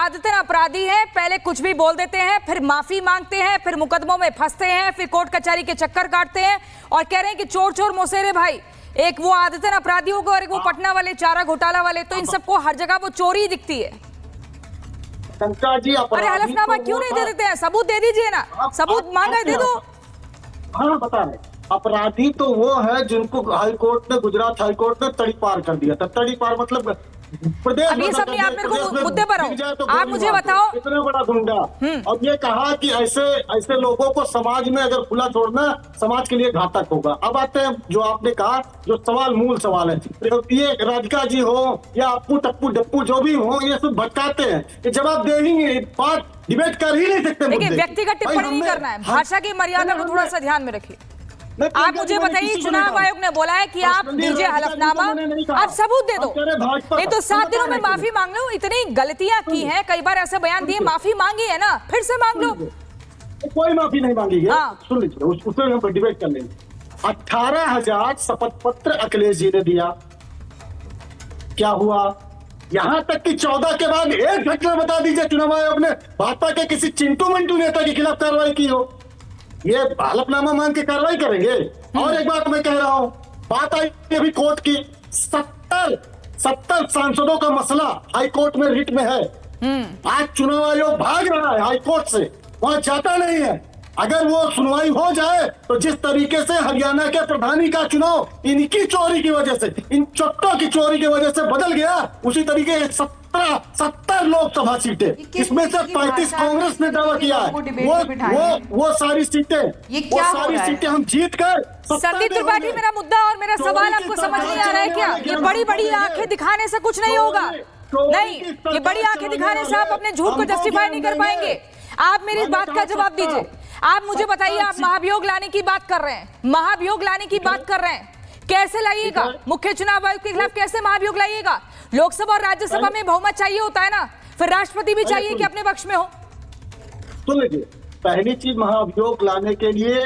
आदतन अपराधी हैं, पहले कुछ भी बोल देते हैं, फिर माफी मांगते हैं, फिर मुकदमों में फंसते हैं, फिर कोर्ट कचहरी के चक्कर काटते हैं और कह रहे हैं कि चोर चोर मोसेरे भाई। एक वो आदतन अपराधी होगा और एक वो पटना वाले चारा घोटाला वाले, तो इन सबको हर जगह वो चोरी दिखती है। जी अरे हलफनामा क्यों नहीं दे देते हैं? सबूत दे दीजिए ना, सबूत मांगा दे दो। हाँ बता रहे, अपराधी तो वो है जिनको हाईकोर्ट ने, गुजरात हाईकोर्ट ने तड़ी पार कर दिया था। तड़ी पार मतलब प्रदेश। अब ये सब नहीं, आप मेरे को मुद्दे पर हो, तो आप मुझे बताओ। इतना बड़ा गुंडा और ये कहा कि ऐसे लोगों को समाज में अगर खुला छोड़ना समाज के लिए घातक होगा। अब आते हैं जो आपने कहा, जो सवाल मूल सवाल है, ये राधिका जी हो या अप्पू टप्पू डप्पू जो भी हो, ये सब भटकाते हैं, ये जवाब दे ही नहीं, बात डिबेट कर ही नहीं सकते। देखिए व्यक्तिगत टिप्पणी नहीं करना है, भाषा की मर्यादा को थोड़ा सा ध्यान में रखिए। आप मुझे बताइए, चुनाव आयोग ने बोला है कि आप दीजिए हलफनामा, आप सबूत दे दो, नहीं तो 7 दिनों में माफी मांग लो। इतनी गलतियां की हैं, कई बार ऐसे बयान दिए, माफी मांगी है ना, फिर से मांग लो। कोई माफी नहीं मांगी है, सुन लीजिए, उसमें हम डिबेट कर लेंगे। 18,000 शपथ पत्र अखिलेश जी ने दिया, क्या हुआ? यहाँ तक कि 14 के बाद एक घटना बता दीजिए चुनाव आयोग ने भाजपा के किसी चिंटू मंटू नेता के खिलाफ कार्रवाई की हो। ये हलफनामा मांग के कार्रवाई करेंगे। और एक बात मैं कह रहा हूं, बात आई अभी कोर्ट की, 70 सांसदों का मसला हाई कोर्ट में रिट में है। आज चुनाव आयोग भाग रहा है हाई कोर्ट से, वहां जाता नहीं है। अगर वो सुनवाई हो जाए तो जिस तरीके से हरियाणा के प्रधानी का चुनाव इनकी चोरी की वजह से, इन चट्टों की चोरी की वजह से बदल गया, उसी तरीके से 70 लोकसभा सीटें, इसमें से 35 कांग्रेस ने दावा किया है, वो सारी सीटें हम जीत कर। संदीप त्रिपाठी, मेरा मुद्दा और मेरा सवाल आपको समझ नहीं आ रहा है क्या? ये बड़ी बड़ी आंखें दिखाने से कुछ नहीं होगा। नहीं, ये बड़ी आंखें दिखाने से आप अपने झूठ को जस्टिफाई नहीं कर पाएंगे। आप मेरी बात का जवाब दीजिए। आप मुझे बताइए, आप महाभियोग लाने की बात कर रहे हैं, महाभियोग लाने की बात कर रहे हैं, कैसे लाइएगा? मुख्य चुनाव आयोग के खिलाफ कैसे महाभियोग लाइएगा? लोकसभा और राज्यसभा में बहुमत चाहिए होता है ना, फिर राष्ट्रपति भी चाहिए कि अपने पक्ष में हो। तो देखिए, पहली चीज महाभियोग लाने के लिए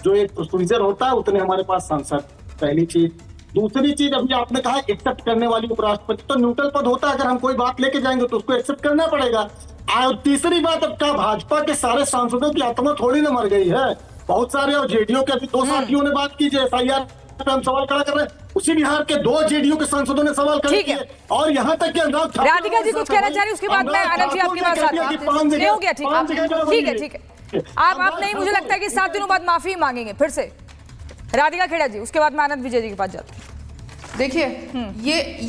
जो एक प्रोसीजर होता है, उतने हमारे पास सांसद, पहली चीज। दूसरी चीज, अभी आपने कहा एक्सेप्ट करने वाली उपराष्ट्रपति, तो न्यूट्रल पद होता है, अगर हम कोई बात लेके जाएंगे तो उसको एक्सेप्ट करना पड़ेगा। और तीसरी बात, अब क्या भाजपा के सारे सांसदों की आत्मा थोड़ी ना मर गई है? बहुत सारे, और जेडीयू के अभी 2 साथियों ने बात की, SIR पे हम सवाल खड़ा कर रहे हैं, उसी बिहार के 2 जेडीयू के सांसदों ने सवाल खड़े किए, और यहाँ तक कि राधिका जी कुछ कहना चाह रही, उसके बाद मैं आनंद जी आपके पास आता हूं। नहीं हो गया, ठीक है। आप नहीं, मुझे लगता है कि 7 दिनों बाद माफी मांगेंगे फिर से राधिका खेड़ा जी, उसके बाद मैं आनंद विजय जी के पास जाता हूँ। देखिए,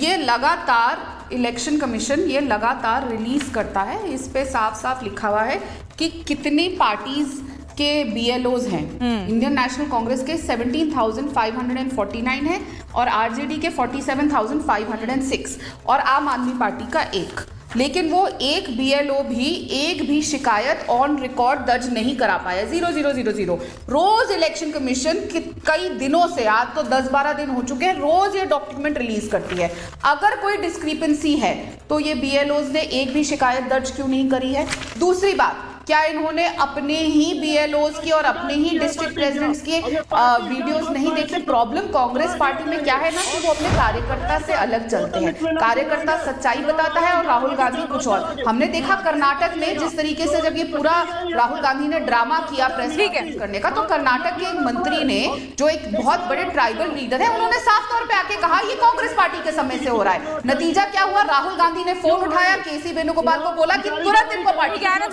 ये लगातार इलेक्शन कमीशन ये लगातार रिलीज करता है, इस पे साफ साफ लिखा हुआ है कि कितनी पार्टीज के BLOs हैं। इंडियन नेशनल कांग्रेस के 17,549 है और आरजेडी के 47,506 और आम आदमी पार्टी का 1। लेकिन वो एक BLO भी एक भी शिकायत ऑन रिकॉर्ड दर्ज नहीं करा पाया। 0 रोज इलेक्शन कमीशन कई दिनों से, आज तो 10-12 दिन हो चुके हैं, रोज ये डॉक्यूमेंट रिलीज करती है। अगर कोई डिस्क्रिपेंसी है तो ये BLOs ने एक भी शिकायत दर्ज क्यों नहीं करी है? दूसरी बात, क्या इन्होंने अपने ही BLOs की और अपने ही डिस्ट्रिक्ट प्रेसिडेंट्स के वीडियोस नहीं देखे? प्रॉब्लम कांग्रेस पार्टी में क्या है ना, कि वो अपने कार्यकर्ता से अलग चलते हैं। कार्यकर्ता सच्चाई बताता है और राहुल गांधी कुछ और। हमने देखा कर्नाटक में जिस तरीके से जब ये पूरा राहुल गांधी ने ड्रामा किया प्रेस कॉन्फ्रेंस करने का, तो कर्नाटक के एक मंत्री ने, जो एक बहुत बड़े ट्राइबल लीडर है, उन्होंने साफ तौर पर आके कहा ये कांग्रेस पार्टी के समय से हो रहा है। नतीजा क्या हुआ? राहुल गांधी ने फोन उठाया, KC वेणुगोपाल को बोला कि तुरंत इनको पार्टी आनंद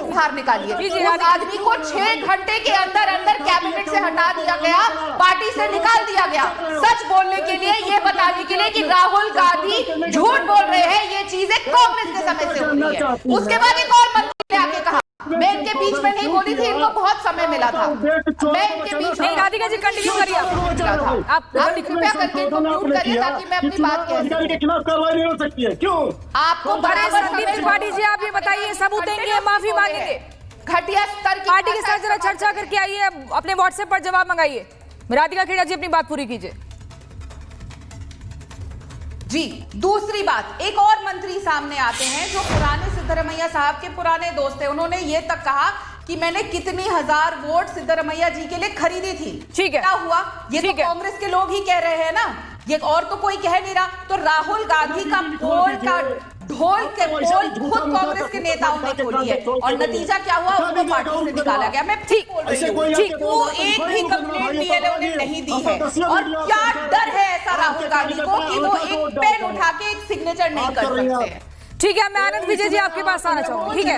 बाहर निकालिए। उस आदमी को 6 घंटे के अंदर कैबिनेट से हटा दिया गया, पार्टी से निकाल दिया गया, सच बोलने के लिए, ये बताने के लिए कि राहुल गांधी झूठ बोल रहे हैं, ये चीजें कांग्रेस के समय से हो रही है। उसके बाद एक और मंत्री ने आके कहा, मैं इनके बीच में नहीं बोली थी, इनको बहुत समय मिला था, मैं इनके बीच में। राधिका जी कंटिन्यू करिए, आप कृपया करके इनको म्यूट करिए ताकि मैं अपनी बात कह सकूं। के खिलाफ कार्रवाई नहीं हो सकती है, क्यों? आपको संदीप त्रिपाठी जी, आप ये बताइए, सबूत देंगे, माफी मांगेंगे? घटिया स्तर की पार्टी के साथ जरा चर्चा करके आइए, अपने व्हाट्सएप पर जवाब मंगाइए। राधिका खेड़ा जी अपनी बात पूरी कीजिए। जी, दूसरी बात, एक और मंत्री सामने आते हैं जो पुराने सिद्धरमैया साहब के पुराने दोस्त थे। उन्होंने ये तक कहा कि मैंने कितनी हजार वोट सिद्धरमैया जी के लिए खरीदी थी। ठीक है, क्या हुआ? ये तो कांग्रेस के लोग ही कह रहे हैं ना, ये और तो कोई कह नहीं रहा। तो राहुल गांधी का पोल का ढोल के पोल खुद कांग्रेस के नेताओं ने खोली है और नतीजा क्या हुआ, उनको पार्टी से निकाला गया। मैं ठीक बोल रही हूँ, वो एक भी कंप्लेंट बीएलओ ने नहीं दी है। और क्या डर है ऐसा राहुल गांधी को कि वो एक पेन उठा के एक सिग्नेचर नहीं कर सकते हैं। ठीक है, मैं आनंद विजय जी आपके पास आना चाहूंगी। ठीक है,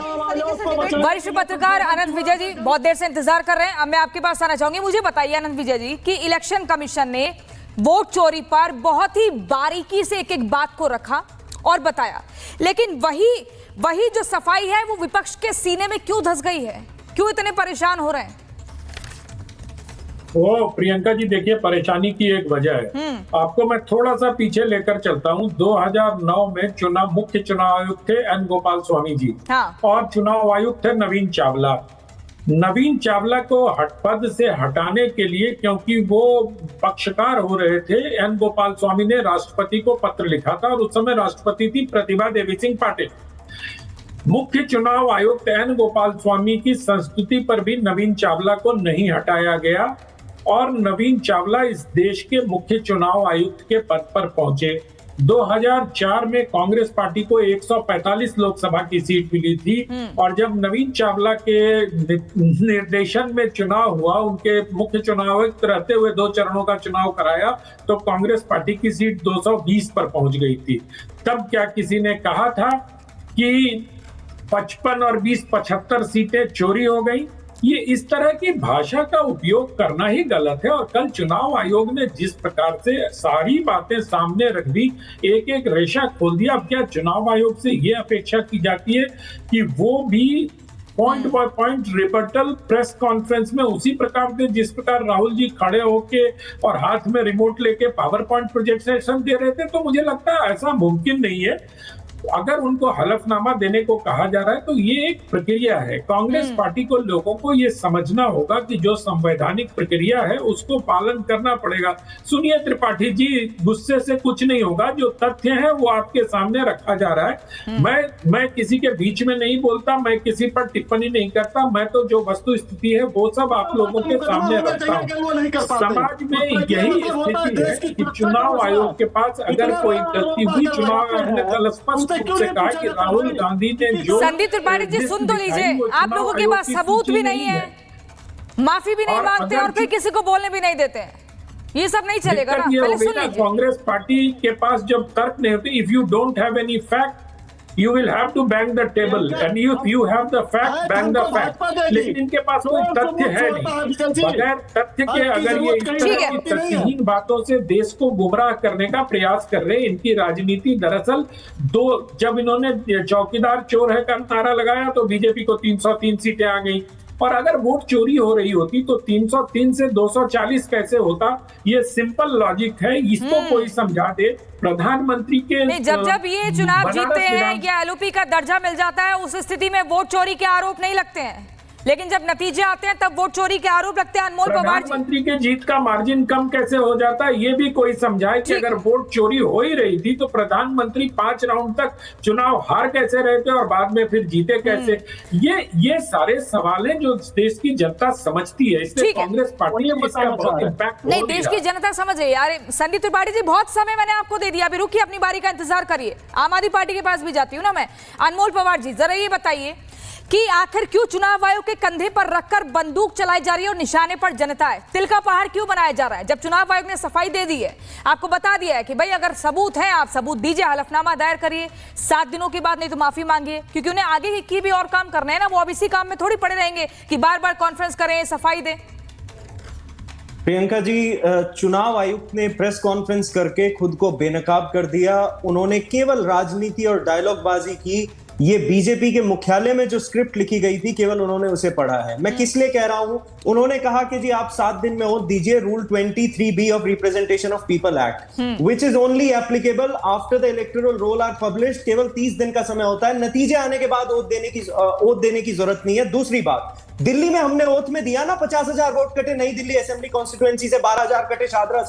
वरिष्ठ पत्रकार आनंद विजय जी बहुत देर से इंतजार कर रहे हैं, अब मैं आपके पास आना चाहूंगी। मुझे बताइए आनंद विजय जी कि इलेक्शन कमीशन ने वोट चोरी पर बहुत ही बारीकी से एक एक बात को रखा और बताया, लेकिन वही जो सफाई है वो विपक्ष के सीने में क्यों धंस गई है, क्यों इतने परेशान हो रहे हैं? वो प्रियंका जी देखिए, परेशानी की एक वजह है। आपको मैं थोड़ा सा पीछे लेकर चलता हूं। 2009 में मुख्य चुनाव आयुक्त थे एन गोपाल स्वामी जी, हाँ। और चुनाव आयुक्त थे नवीन चावला। नवीन चावला को पद से हटाने के लिए, क्योंकि वो पक्षकार हो रहे थे, एन गोपाल स्वामी ने राष्ट्रपति को पत्र लिखा था और उस समय राष्ट्रपति थी प्रतिभा देवी सिंह पाटिल। मुख्य चुनाव आयुक्त एन गोपाल स्वामी की संस्तुति पर भी नवीन चावला को नहीं हटाया गया और नवीन चावला इस देश के मुख्य चुनाव आयुक्त के पद पर पहुंचे। 2004 में कांग्रेस पार्टी को 145 लोकसभा की सीट मिली थी और जब नवीन चावला के निर्देशन में चुनाव हुआ, उनके मुख्य चुनाव आयुक्त रहते हुए 2 चरणों का चुनाव कराया, तो कांग्रेस पार्टी की सीट 220 पर पहुंच गई थी। तब क्या किसी ने कहा था कि 55 और 20 75 सीटें चोरी हो गई? ये इस तरह की भाषा का उपयोग करना ही गलत है। और कल चुनाव आयोग ने जिस प्रकार से सारी बातें सामने रख दी, एक एक रेशा खोल दिया, अब क्या चुनाव आयोग से ये अपेक्षा की जाती है कि वो भी point by point rebuttal press conference में उसी प्रकार से जिस प्रकार राहुल जी खड़े होके और हाथ में रिमोट लेके पावर पॉइंट प्रेजेंटेशन दे रहे थे? तो मुझे लगता है ऐसा मुमकिन नहीं है। अगर उनको हलफनामा देने को कहा जा रहा है तो ये एक प्रक्रिया है। कांग्रेस पार्टी को, लोगों को ये समझना होगा कि जो संवैधानिक प्रक्रिया है उसको पालन करना पड़ेगा। सुनिए त्रिपाठी जी, गुस्से से कुछ नहीं होगा, जो तथ्य है वो आपके सामने रखा जा रहा है। मैं किसी के बीच में नहीं बोलता, मैं किसी पर टिप्पणी नहीं करता, मैं तो जो वस्तु स्थिति है वो सब आप लोगों के सामने रखता हूँ। समाज में यही स्थिति है कि चुनाव आयोग के पास अगर कोई गलती हुई, चुनाव आयोग ने कल स्पष्ट से कहा कि राहुल गांधी ने जो संदीप त्रिपाठी जी सुन तो लीजिए, आप लोगों के पास सबूत भी नहीं है, माफी भी नहीं मांगते और फिर किसी को बोलने भी नहीं देते हैं, ये सब नहीं चलेगा ना। पहले सुन लीजिए। कांग्रेस पार्टी के पास जब तर्क नहीं होते, if you don't have any fact you will have to bang the table and if you have the fact, bang the fact। लेकिन इनके पास कोई तथ्य है नहीं। बगैर तथ्य के अगर ये इस तरह की तथ्यहीन बातों से देश को गुमराह करने का प्रयास कर रहे हैं, इनकी राजनीति दरअसल जब इन्होंने चौकीदार चोर है का नारा लगाया तो बीजेपी को 303 सीटें आ गई, और अगर वोट चोरी हो रही होती तो 303 से 240 कैसे होता? ये सिंपल लॉजिक है, इसको कोई समझा दे। प्रधानमंत्री के नहीं, जब ये चुनाव जीतते हैं या एलओपी का दर्जा मिल जाता है, उस स्थिति में वोट चोरी के आरोप नहीं लगते हैं, लेकिन जब नतीजे आते हैं तब वोट चोरी के आरोप लगते हैं। अनमोल पवार जी, प्रधानमंत्री के जीत का मार्जिन कम कैसे हो जाता है, ये भी कोई समझाए कि अगर वोट चोरी हो ही रही थी तो प्रधानमंत्री 5 राउंड तक चुनाव हार कैसे रहे थे और बाद में फिर जीते कैसे? ये सारे सवाल हैं जो देश की जनता समझती है, इसलिए कांग्रेस पार्टी ने इसका बहुत इम्पैक्ट नहीं, देश की जनता समझ रही है यार। संदीप त्रिपाठी जी, बहुत समय मैंने आपको दे दिया, अभी रुकिए, अपनी बारी का इंतजार करिए। आम आदमी पार्टी के पास भी जाती हूँ ना मैं। अनमोल पवार जी, जरा ये बताइए कि आखिर क्यों चुनाव आयोग के कंधे पर रखकर बंदूक चलाई जा रही है और निशाने पर जनता है? तिल का पहाड़ क्यों बनाया जा रहा है जब चुनाव आयोग ने सफाई दे दी है, आपको बता दिया है कि भाई अगर सबूत है आप सबूत दीजिए, हलफनामा दायर करिए 7 दिनों के बाद, नहीं तो माफी मांगिए, क्योंकि उन्हें आगे की भी और काम करना है ना। वो अब इसी काम में थोड़ी पड़े रहेंगे कि बार बार कॉन्फ्रेंस करें, सफाई दें। प्रियंका जी, चुनाव आयुक्त ने प्रेस कॉन्फ्रेंस करके खुद को बेनकाब कर दिया। उन्होंने केवल राजनीति और डायलॉगबाजी की। ये बीजेपी के मुख्यालय में जो स्क्रिप्ट लिखी गई थी, केवल उन्होंने उसे पढ़ा है। मैं किस लिए कह रहा हूं? उन्होंने कहा कि जी आप 7 दिन में ओथ दीजिए, rule 23B of representation of people act, which is only applicable after the electoral roll are published. केवल 30 दिन का समय होता है, नतीजे आने के बाद ओथ देने की जरूरत नहीं है। दूसरी बात, दिल्ली में हमने ओथ में दिया ना 50,000 वोट कटे, नई दिल्ली असेंबली कॉन्स्टिट्यूएंसी से 12,000 कटे शादरा से।